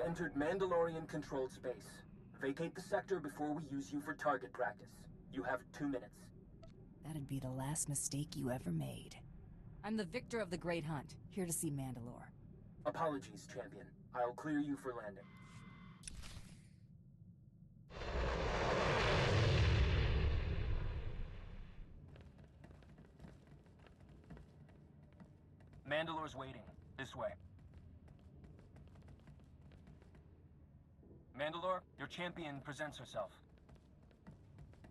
entered Mandalorian-controlled space. Vacate the sector before we use you for target practice. You have 2 minutes. That'd be the last mistake you ever made. I'm the victor of the Great Hunt, here to see Mandalore. Apologies, Champion. I'll clear you for landing. Mandalore's waiting. This way. Mandalore, your champion presents herself.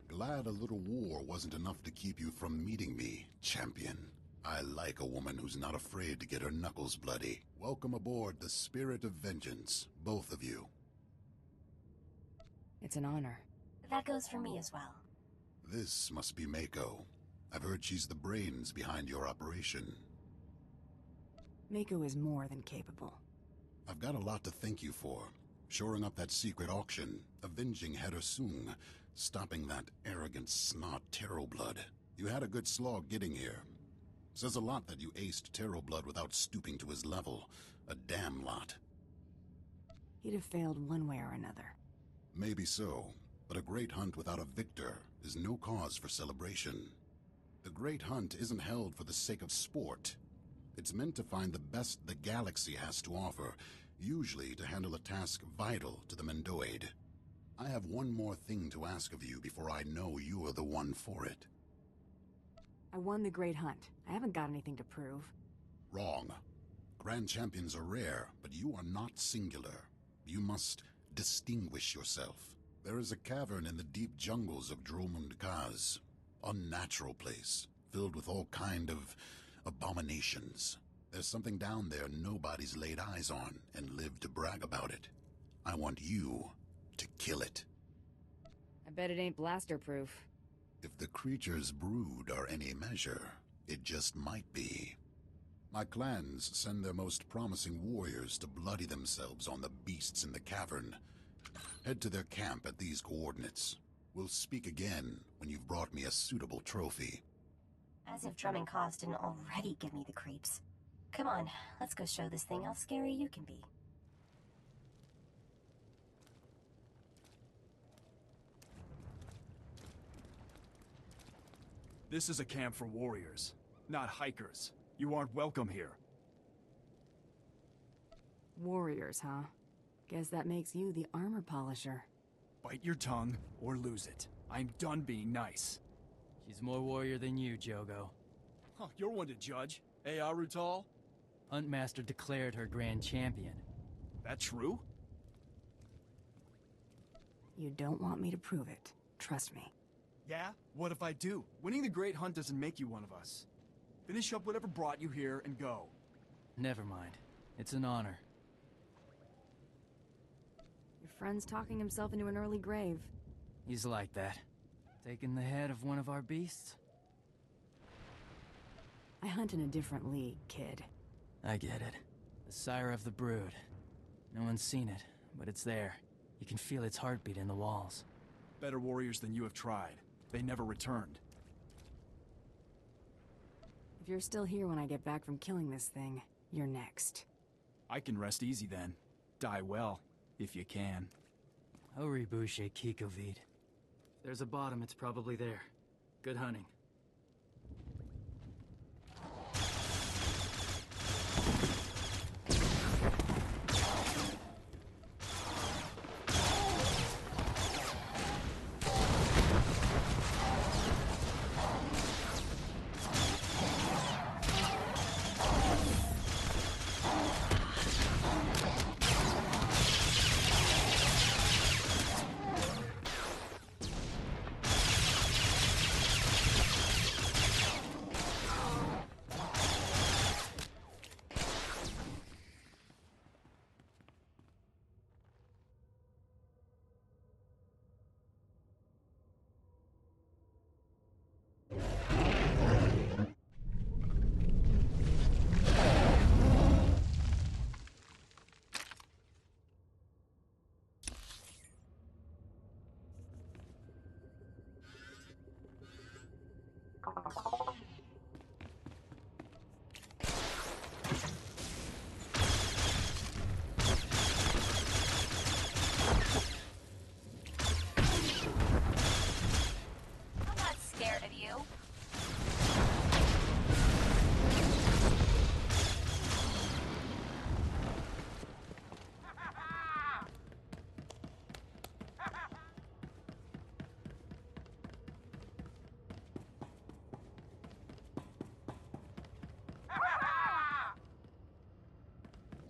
Glad a little war wasn't enough to keep you from meeting me, champion. I like a woman who's not afraid to get her knuckles bloody. Welcome aboard the Spirit of Vengeance, both of you. It's an honor. That goes for me as well. This must be Mako. I've heard she's the brains behind your operation. Mako is more than capable. I've got a lot to thank you for. Shoring up that secret auction, avenging Header Sung, stopping that arrogant snot Terroblood. You had a good slog getting here. Says a lot that you aced Terroblood without stooping to his level. A damn lot. He'd have failed one way or another. Maybe so, but a great hunt without a victor is no cause for celebration. The Great Hunt isn't held for the sake of sport. It's meant to find the best the galaxy has to offer, usually to handle a task vital to the Mendoid. I have one more thing to ask of you before I know you're the one for it. I won the Great Hunt. I haven't got anything to prove. Wrong. Grand Champions are rare, but you are not singular. You must distinguish yourself. There is a cavern in the deep jungles of Dromund Kaz. Unnatural place, filled with all kind of abominations. There's something down there nobody's laid eyes on and lived to brag about it. I want you to kill it. I bet it ain't blaster-proof. If the creature's brood are any measure, it just might be. My clans send their most promising warriors to bloody themselves on the beasts in the cavern. Head to their camp at these coordinates. We'll speak again when you've brought me a suitable trophy. As if drumming cause didn't already give me the creeps. Come on, let's go show this thing how scary you can be. This is a camp for warriors, not hikers. You aren't welcome here. Warriors, huh? Guess that makes you the armor polisher. Bite your tongue or lose it. I'm done being nice. She's more warrior than you, Jogo. Huh, you're one to judge. Eh, Arutal? Huntmaster declared her grand champion. That true? You don't want me to prove it. Trust me. Yeah? What if I do? Winning the Great Hunt doesn't make you one of us. Finish up whatever brought you here and go. Never mind. It's an honor. Your friend's talking himself into an early grave. He's like that. Taking the head of one of our beasts? I hunt in a different league, kid. I get it. The sire of the brood. No one's seen it, but it's there. You can feel its heartbeat in the walls. Better warriors than you have tried. They never returned. If you're still here when I get back from killing this thing, you're next. I can rest easy then. Die well, if you can. Horibushe Kikovid. If there's a bottom, it's probably there. Good hunting.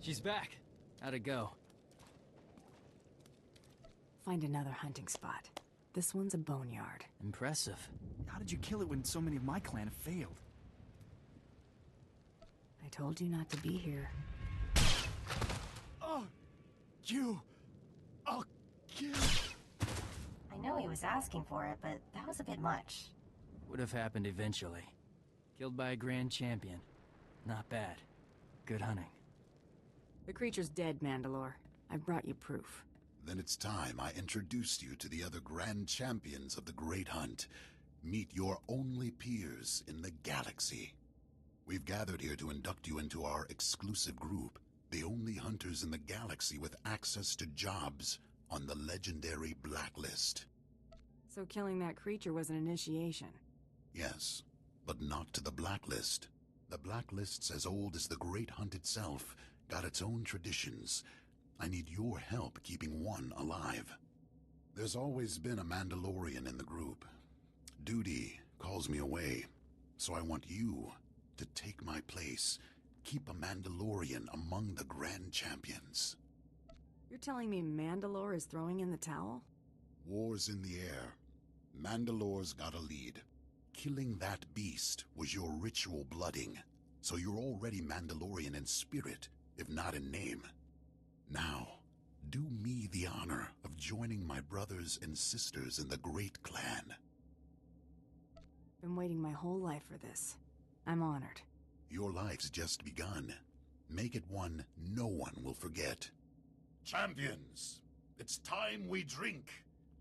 She's back. How'd it go? Find another hunting spot. This one's a boneyard. Impressive. How did you kill it when so many of my clan have failed? I told you not to be here. Oh! You! I'll kill! I know he was asking for it, but that was a bit much. Would have happened eventually. Killed by a grand champion. Not bad. Good hunting. The creature's dead, Mandalore. I've brought you proof. Then it's time I introduced you to the other grand champions of the Great Hunt. Meet your only peers in the galaxy. We've gathered here to induct you into our exclusive group, the only hunters in the galaxy with access to jobs on the legendary Blacklist. So killing that creature was an initiation? Yes, but not to the Blacklist. The Blacklist's as old as the Great Hunt itself, got its own traditions. I need your help keeping one alive. There's always been a Mandalorian in the group. Duty calls me away, so I want you to take my place. Keep a Mandalorian among the Grand Champions. You're telling me Mandalore is throwing in the towel? War's in the air. Mandalore's got a lead. Killing that beast was your ritual blooding, so you're already Mandalorian in spirit, if not in name. Now, do me the honor of joining my brothers and sisters in the Great Clan. Been waiting my whole life for this. I'm honored. Your life's just begun. Make it one no one will forget. Champions, it's time we drink.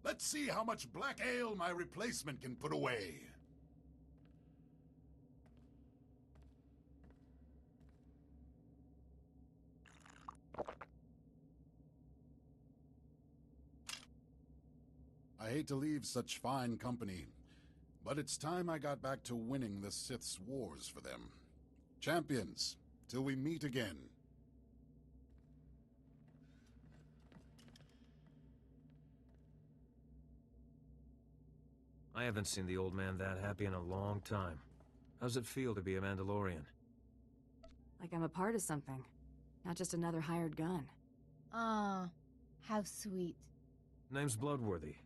Let's see how much black ale my replacement can put away. I hate to leave such fine company, but it's time I got back to winning the Sith's wars for them. Champions, till we meet again. I haven't seen the old man that happy in a long time. How's it feel to be a Mandalorian? Like I'm a part of something, not just another hired gun. Ah, how sweet. Name's Bloodworthy.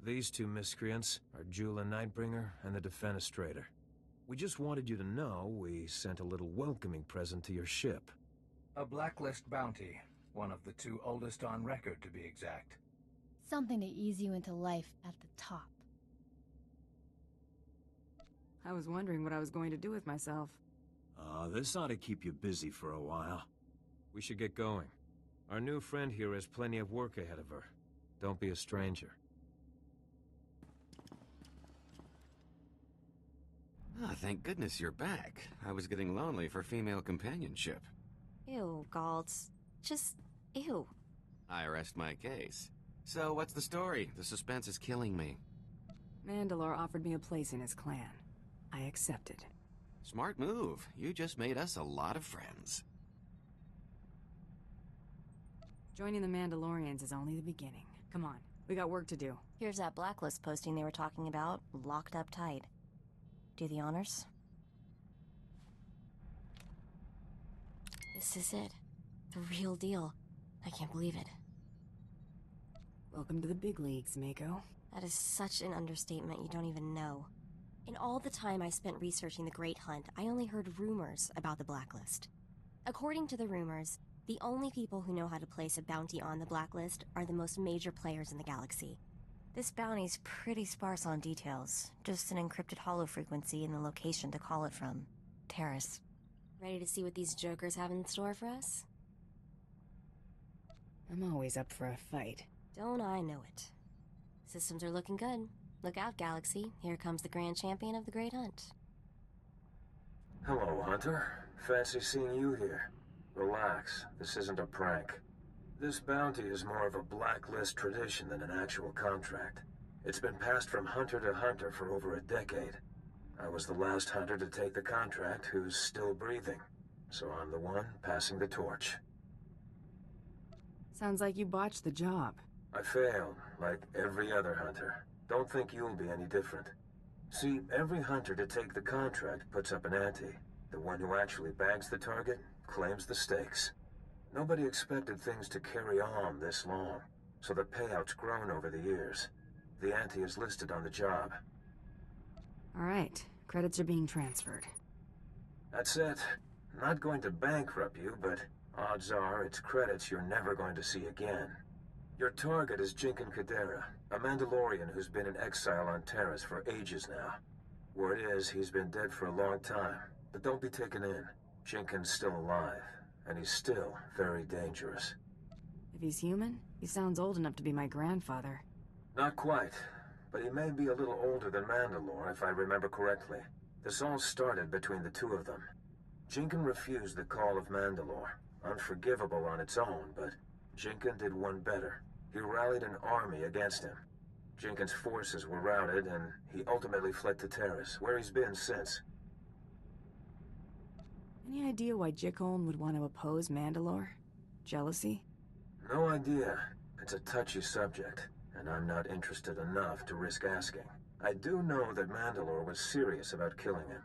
These two miscreants are Jula Nightbringer and the Defenestrator. We just wanted you to know we sent a little welcoming present to your ship. A Blacklist bounty. One of the two oldest on record, to be exact. Something to ease you into life at the top. I was wondering what I was going to do with myself. This ought to keep you busy for a while. We should get going. Our new friend here has plenty of work ahead of her. Don't be a stranger. Ah, thank goodness you're back. I was getting lonely for female companionship. Ew, Galtz. Just, ew. I rest my case. So, what's the story? The suspense is killing me. Mandalore offered me a place in his clan. I accepted. Smart move. You just made us a lot of friends. Joining the Mandalorians is only the beginning. Come on, we got work to do. Here's that Blacklist posting they were talking about, locked up tight. Do the honors. This is it. The real deal. I can't believe it. Welcome to the big leagues, Mako. That is such an understatement you don't even know. In all the time I spent researching the Great Hunt, I only heard rumors about the Blacklist. According to the rumors, the only people who know how to place a bounty on the Blacklist are the most major players in the galaxy. This bounty's pretty sparse on details, just an encrypted holo frequency and the location to call it from. Taris. Ready to see what these jokers have in store for us? I'm always up for a fight. Don't I know it. Systems are looking good. Look out, Galaxy. Here comes the Grand Champion of the Great Hunt. Hello, Hunter. Fancy seeing you here. Relax. This isn't a prank. This bounty is more of a Blacklist tradition than an actual contract. It's been passed from hunter to hunter for over a decade. I was the last hunter to take the contract who's still breathing, so I'm the one passing the torch. Sounds like you botched the job. I failed, like every other hunter. Don't think you'll be any different. See, every hunter to take the contract puts up an ante. The one who actually bags the target claims the stakes. Nobody expected things to carry on this long, so the payout's grown over the years. The ante is listed on the job. Alright, credits are being transferred. That's it. Not going to bankrupt you, but odds are it's credits you're never going to see again. Your target is Cadera, a Mandalorian who's been in exile on Taris for ages now. Word is he's been dead for a long time, but don't be taken in. Jinkin's still alive, and he's still very dangerous. If he's human, he sounds old enough to be my grandfather. Not quite, but he may be a little older than Mandalore, if I remember correctly. This all started between the two of them. Jinkin refused the call of Mandalore. Unforgivable on its own, but Jinkin did one better. He rallied an army against him. Jinkin's forces were routed, and he ultimately fled to Taris, where he's been since. Any idea why Jickoln would want to oppose Mandalore? Jealousy? No idea. It's a touchy subject, and I'm not interested enough to risk asking. I do know that Mandalore was serious about killing him.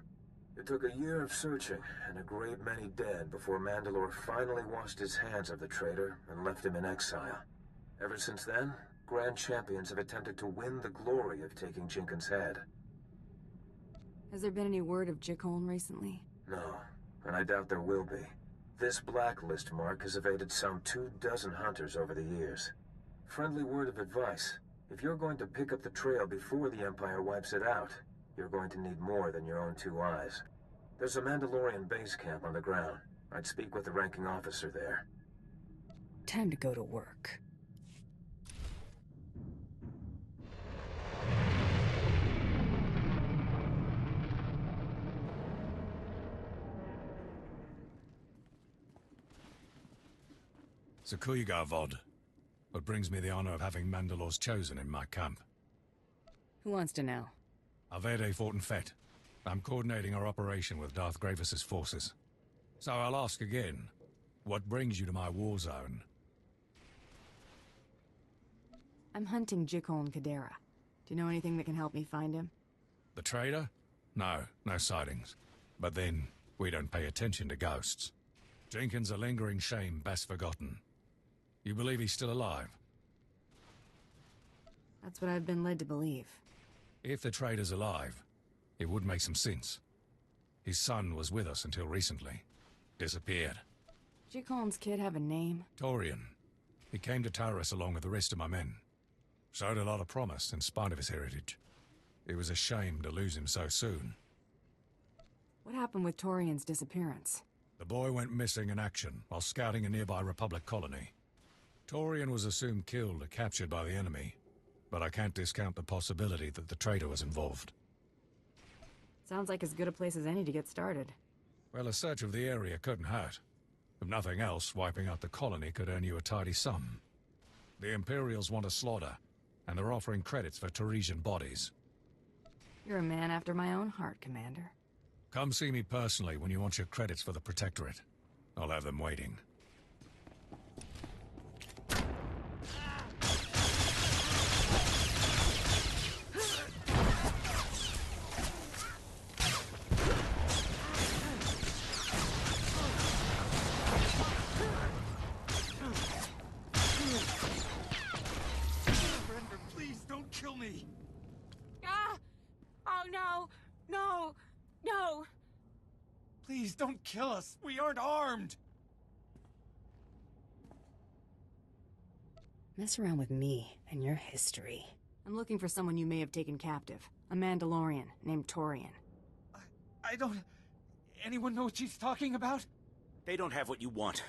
It took a year of searching, and a great many dead before Mandalore finally washed his hands of the traitor and left him in exile. Ever since then, Grand Champions have attempted to win the glory of taking Jinkin's head. Has there been any word of Jickoln recently? No, and I doubt there will be. This blacklist mark has evaded some 24 hunters over the years. Friendly word of advice. If you're going to pick up the trail before the Empire wipes it out, you're going to need more than your own 2 eyes. There's a Mandalorian base camp on the ground. I'd speak with the ranking officer there. Time to go to work. Zakuiga Vod. What brings me the honor of having Mandalore's chosen in my camp. Who wants to know? Avede Fortin Fett. I'm coordinating our operation with Darth Gravis's forces. So I'll ask again, what brings you to my war zone? I'm hunting Jickoln Cadera. Do you know anything that can help me find him? The traitor? No sightings. But then, we don't pay attention to ghosts. Jenkins a lingering shame best forgotten. You believe he's still alive? That's what I've been led to believe. If the traitor's alive, it would make some sense. His son was with us until recently. Disappeared. Jickoln's kid have a name? Torian. He came to Taris along with the rest of my men. Showed a lot of promise in spite of his heritage. It was a shame to lose him so soon. What happened with Torian's disappearance? The boy went missing in action while scouting a nearby Republic colony. Torian was assumed killed or captured by the enemy, but I can't discount the possibility that the traitor was involved. Sounds like as good a place as any to get started. Well, a search of the area couldn't hurt. If nothing else, wiping out the colony could earn you a tidy sum. The Imperials want a slaughter, and they're offering credits for Tarisian bodies. You're a man after my own heart, Commander. Come see me personally when you want your credits for the Protectorate. I'll have them waiting. Please don't kill me! Ah! Oh no! No! No! Please don't kill us! We aren't armed! Mess around with me and your history. I'm looking for someone you may have taken captive. A Mandalorian named Torian. I don't... Anyone know what she's talking about? They don't have what you want.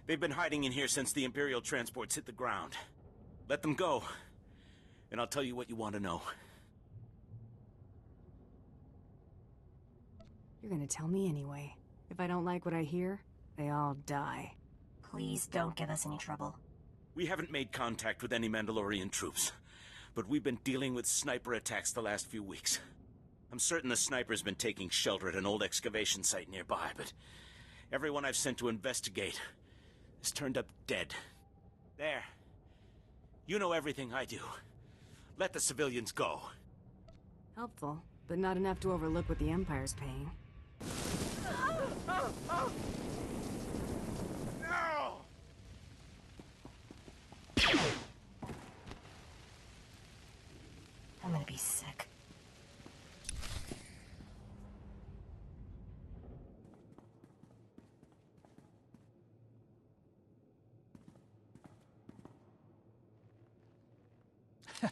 They've been hiding in here since the Imperial transports hit the ground. Let them go, and I'll tell you what you want to know. You're gonna tell me anyway. If I don't like what I hear, they all die. Please don't give us any trouble. We haven't made contact with any Mandalorian troops, but we've been dealing with sniper attacks the last few weeks. I'm certain the sniper's been taking shelter at an old excavation site nearby, but everyone I've sent to investigate has turned up dead. There. You know everything I do. Let the civilians go. Helpful, but not enough to overlook what the Empire's paying. No! sick.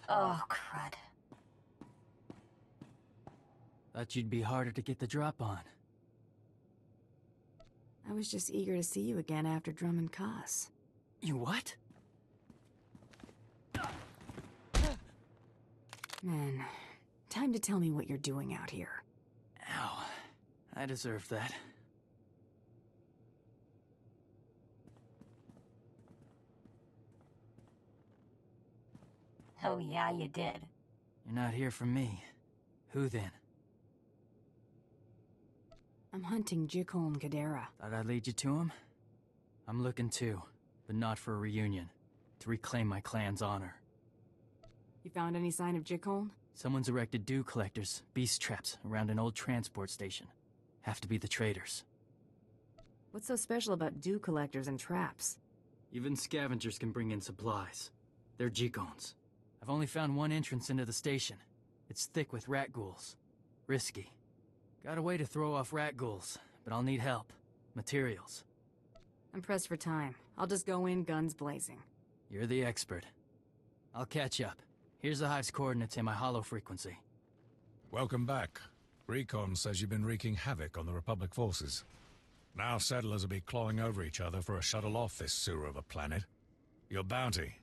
Oh, crud. Thought you'd be harder to get the drop on. I was just eager to see you again after Drummond Koss. You what? Man, time to tell me what you're doing out here. Ow. I deserve that. Oh yeah, you did. You're not here for me. Who then? I'm hunting Jikholn Cadera. Thought I'd lead you to him? I'm looking too, but not for a reunion. To reclaim my clan's honor. You found any sign of Jikholn? Someone's erected dew collectors, beast traps, around an old transport station. Have to be the traders. What's so special about dew collectors and traps? Even scavengers can bring in supplies. They're Jikholns. I've only found one entrance into the station. It's thick with rat ghouls. Risky. Got a way to throw off rat ghouls, but I'll need help. Materials. I'm pressed for time. I'll just go in guns blazing. You're the expert. I'll catch up. Here's the hive's coordinates in my hollow frequency. Welcome back. Recon says you've been wreaking havoc on the Republic forces. Now settlers will be clawing over each other for a shuttle off this sewer of a planet. Your bounty.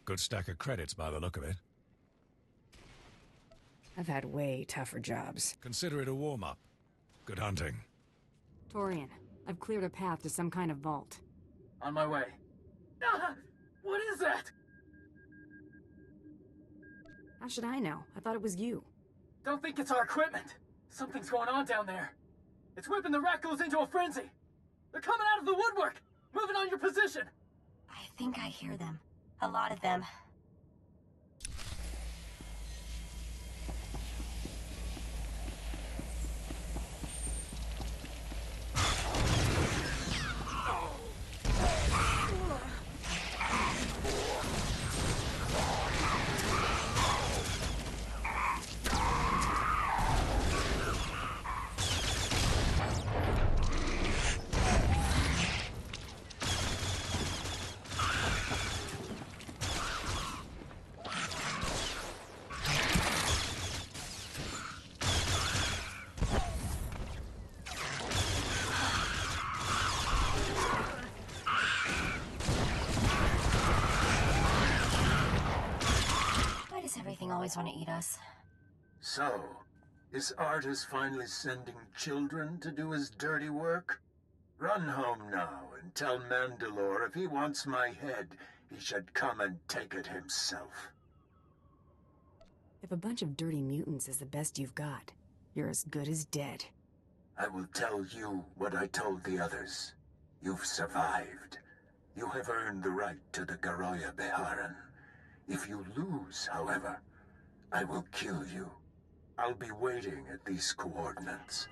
Good stack of credits by the look of it. I've had way tougher jobs. Consider it a warm-up. Good hunting. Torian, I've cleared a path to some kind of vault. On my way. Ah! What is that? How should I know? I thought it was you. Don't think it's our equipment. Something's going on down there. It's whipping the Rackles into a frenzy. They're coming out of the woodwork, moving on your position. I think I hear them. A lot of them. Always want to eat us. So, is Artus finally sending children to do his dirty work? Run home now and tell Mandalore if he wants my head, he should come and take it himself. If a bunch of dirty mutants is the best you've got, you're as good as dead. I will tell you what I told the others. You've survived. You have earned the right to the Garoya Beharan. If you lose, however, I will kill you. I'll be waiting at these coordinates.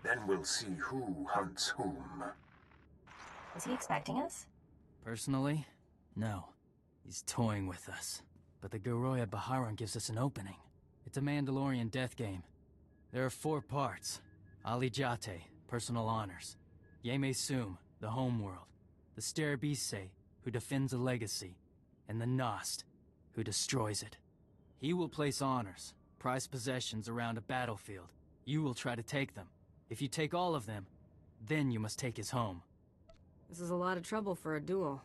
Then we'll see who hunts whom. Was he expecting us? Personally, no. He's toying with us. But the Garoya Beharan gives us an opening. It's a Mandalorian death game. There are 4 parts. Ali Jate, personal honors. Yeme Sum, the homeworld. The Sterbise, who defends a legacy. And the Nost, who destroys it. He will place honors, prized possessions around a battlefield. You will try to take them. If you take all of them, then you must take his home. This is a lot of trouble for a duel.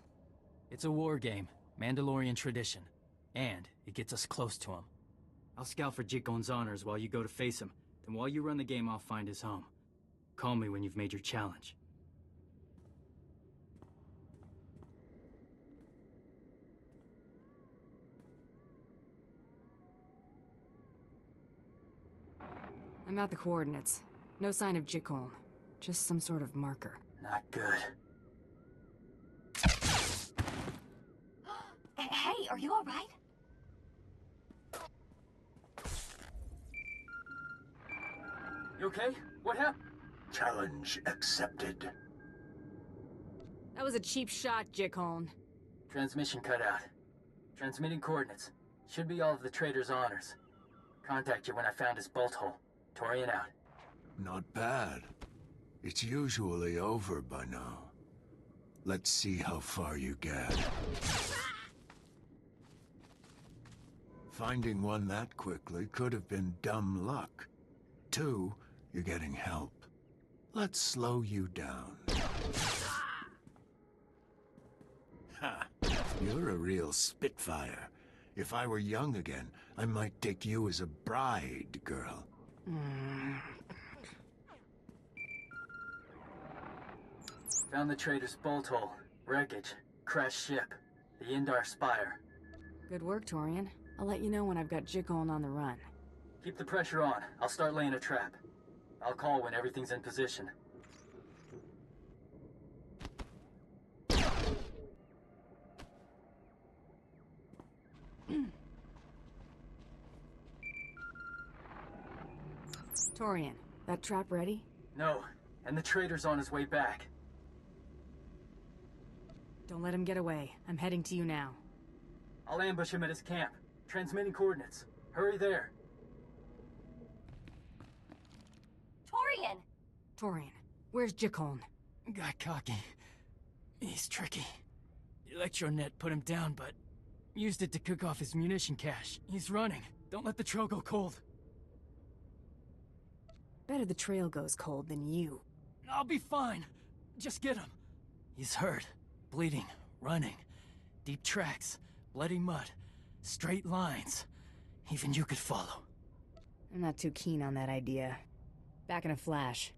It's a war game, Mandalorian tradition. And it gets us close to him. I'll scout for Jikholn's honors while you go to face him. Then while you run the game, I'll find his home. Call me when you've made your challenge. I'm at the coordinates. No sign of Jikholn. Just some sort of marker. Not good. Hey, are you alright? You okay? What happened? Challenge accepted. That was a cheap shot, Jikholn. Transmission cut out. Transmitting coordinates. Should be all of the trader's honors. Contact you when I found his bolt hole. Torian out. Not bad. It's usually over by now. Let's see how far you get. Finding one that quickly could have been dumb luck. 2, you're getting help. Let's slow you down. Ha! You're a real spitfire. If I were young again, I might take you as a bride, girl. Found the trader's bolt hole. Wreckage. Crashed ship. The Indar Spire. Good work, Torian. I'll let you know when I've got Jickoln on the run. Keep the pressure on. I'll start laying a trap. I'll call when everything's in position. Torian, that trap ready? No, and the trader's on his way back. Don't let him get away. I'm heading to you now. I'll ambush him at his camp. Transmitting coordinates. Hurry there. Torian! Torian, where's Jickoln? Got cocky. He's tricky. Electronet put him down, but used it to cook off his munition cache. He's running. Don't let the trail go cold. Better the trail goes cold than you. I'll be fine. Just get him. He's hurt, bleeding, running. Deep tracks, bloody mud, straight lines. Even you could follow. I'm not too keen on that idea. Back in a flash.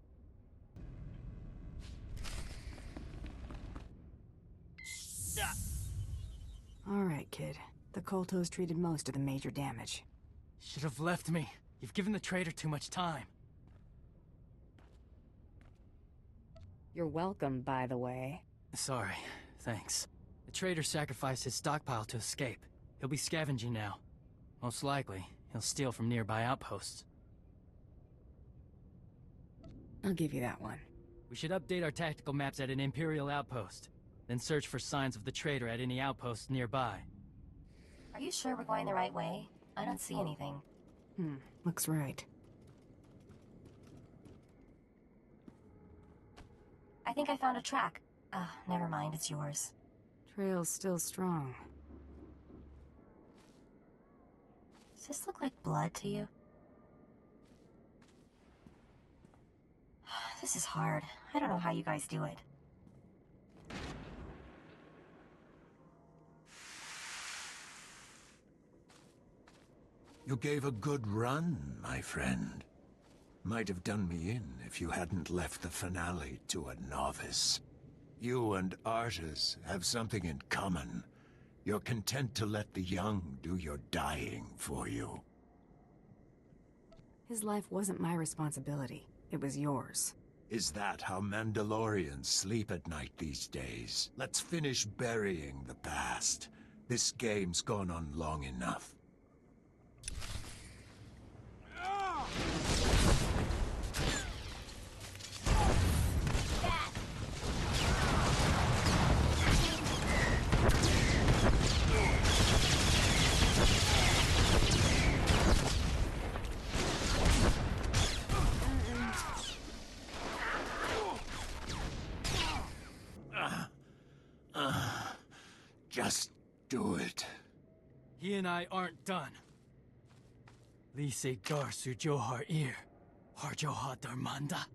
Alright, kid. The Koltos treated most of the major damage. Should have left me. You've given the traitor too much time. You're welcome, by the way. Sorry. Thanks. The traitor sacrificed his stockpile to escape. He'll be scavenging now. Most likely, he'll steal from nearby outposts. I'll give you that one. We should update our tactical maps at an Imperial outpost, then search for signs of the traitor at any outposts nearby. Are you sure we're going the right way? I don't see anything. Looks right. I think I found a track. Never mind, it's yours. Trail's still strong. Does this look like blood to you? This is hard. I don't know how you guys do it. You gave a good run, my friend. Might have done me in if you hadn't left the finale to a novice. You and Artis have something in common. You're content to let the young do your dying for you. His life wasn't my responsibility. It was yours. Is that how Mandalorians sleep at night these days? Let's finish burying the past. This game's gone on long enough. Just do it. He and I aren't done. Li se gar su johar ir. Harjoha darmanda.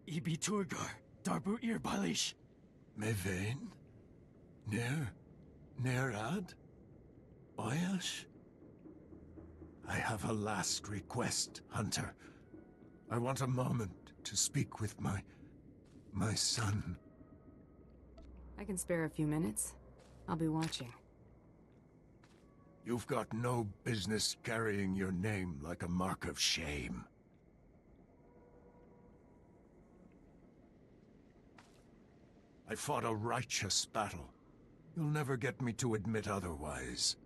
Ibi turgar. Darbu ir balish. Mevain? Nerad? Oyash? I have a last request, Hunter. I want a moment to speak with my son. I can spare a few minutes. I'll be watching. You've got no business carrying your name like a mark of shame. I fought a righteous battle. You'll never get me to admit otherwise.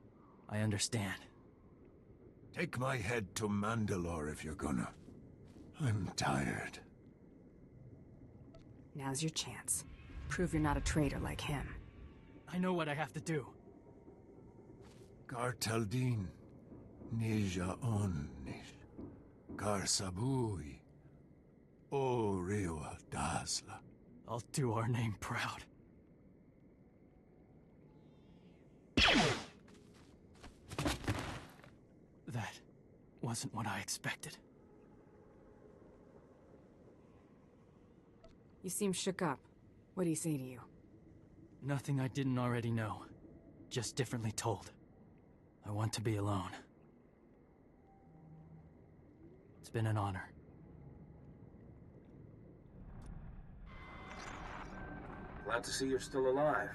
I understand. Take my head to Mandalore if you're gonna. I'm tired. Now's your chance. Prove you're not a traitor like him. I know what I have to do. Gar Taldin, Nija onnish. Garsabui. O Rewa Dasla. I'll do our name proud. That wasn't what I expected. You seem shook up. What'd he say to you? Nothing I didn't already know. Just differently told. I want to be alone. It's been an honor. Glad to see you're still alive.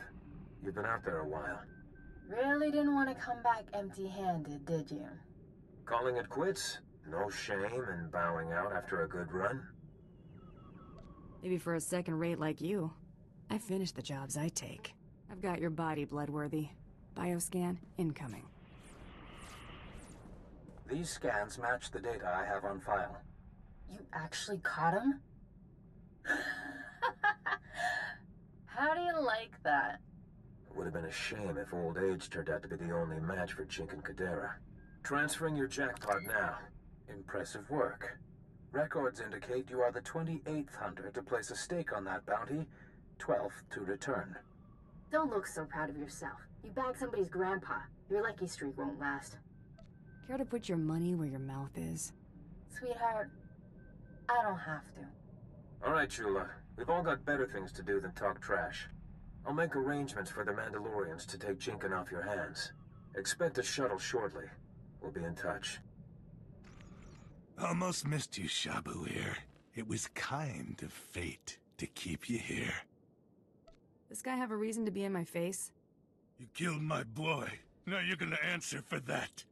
You've been out there a while. Really didn't want to come back empty-handed, did you? Calling it quits? No shame in bowing out after a good run? Maybe for a second rate like you. I finish the jobs I take. I've got your body, Bloodworthy. Bioscan incoming. These scans match the data I have on file. You actually caught him? How do you like that? It would have been a shame if old age turned out to be the only match for Jink and Cadera. Transferring your jackpot now. Impressive work. Records indicate you are the 28th hunter to place a stake on that bounty, 12th to return. Don't look so proud of yourself. You bagged somebody's grandpa. Your lucky streak won't last. Care to put your money where your mouth is? Sweetheart, I don't have to. All right, Shula. We've all got better things to do than talk trash. I'll make arrangements for the Mandalorians to take Jinkin off your hands. Expect a shuttle shortly. We'll be in touch. Almost missed you, Shabu here. It was kind of fate to keep you here. This guy have a reason to be in my face? You killed my boy. Now you're gonna answer for that.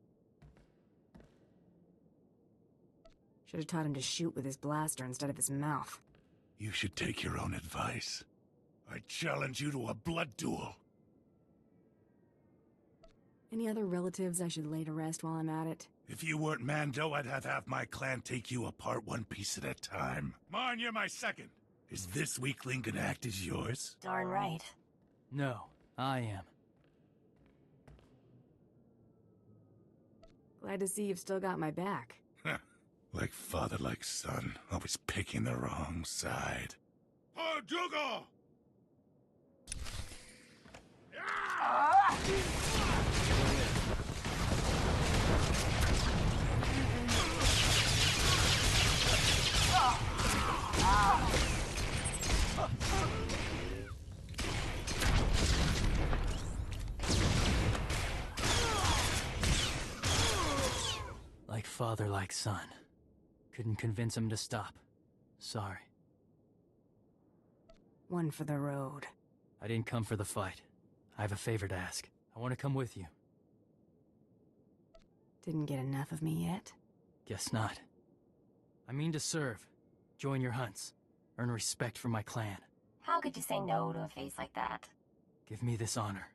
Should have taught him to shoot with his blaster instead of his mouth. You should take your own advice. I challenge you to a blood duel. Any other relatives I should lay to rest while I'm at it? If you weren't Mando, I'd have half my clan take you apart one piece at a time. Mine, you're my second. Is this weakling gonna act as yours? Darn right. No, I am. Glad to see you've still got my back. Like father, like son, always picking the wrong side. Pardugo! Like father, like son. Couldn't convince him to stop. Sorry. One for the road. I didn't come for the fight. I have a favor to ask. I want to come with you. Didn't get enough of me yet? Guess not. I mean to serve. Join your hunts. Earn respect from my clan. How could you say no to a face like that? Give me this honor.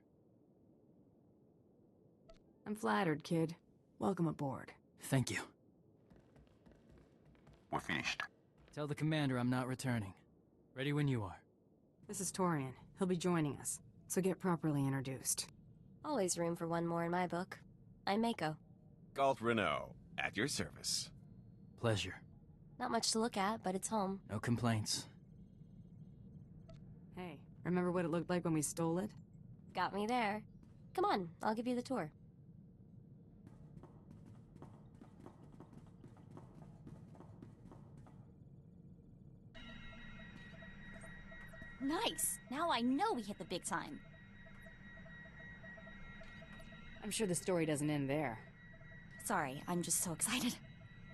I'm flattered, kid. Welcome aboard. Thank you. We're finished. Tell the commander I'm not returning. Ready when you are. This is Torian. He'll be joining us, so get properly introduced. Always room for one more in my book. I'm Mako. Galt Renault, at your service. Pleasure. Not much to look at, but it's home. No complaints. Hey, remember what it looked like when we stole it? Got me there. Come on, I'll give you the tour. Nice! Now I know we hit the big time. I'm sure the story doesn't end there. Sorry, I'm just so excited.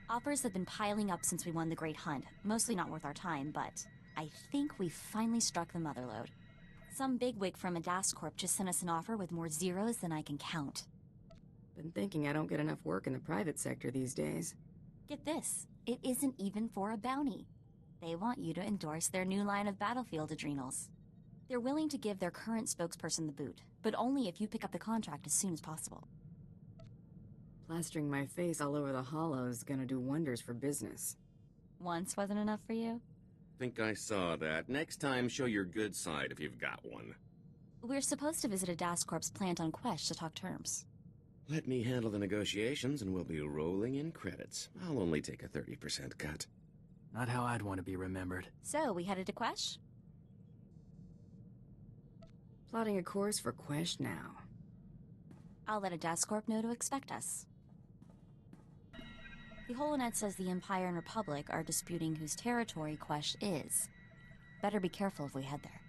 Offers have been piling up since we won the Great Hunt. Mostly not worth our time, but I think we finally struck the motherlode. Some bigwig from Adas Corp just sent us an offer with more zeros than I can count. Been thinking I don't get enough work in the private sector these days. Get this, it isn't even for a bounty. They want you to endorse their new line of battlefield adrenals. They're willing to give their current spokesperson the boot, but only if you pick up the contract as soon as possible. Plastering my face all over the hollow is gonna do wonders for business. Once wasn't enough for you? Think I saw that. Next time, show your good side if you've got one. We're supposed to visit Adas Corp's plant on Quesh to talk terms. Let me handle the negotiations and we'll be rolling in credits. I'll only take a 30% cut. Not how I'd want to be remembered. So, we headed to Quesh? Plotting a course for Quesh now. I'll let Adascorp know to expect us. The Holonet says the Empire and Republic are disputing whose territory Quesh is. Better be careful if we head there.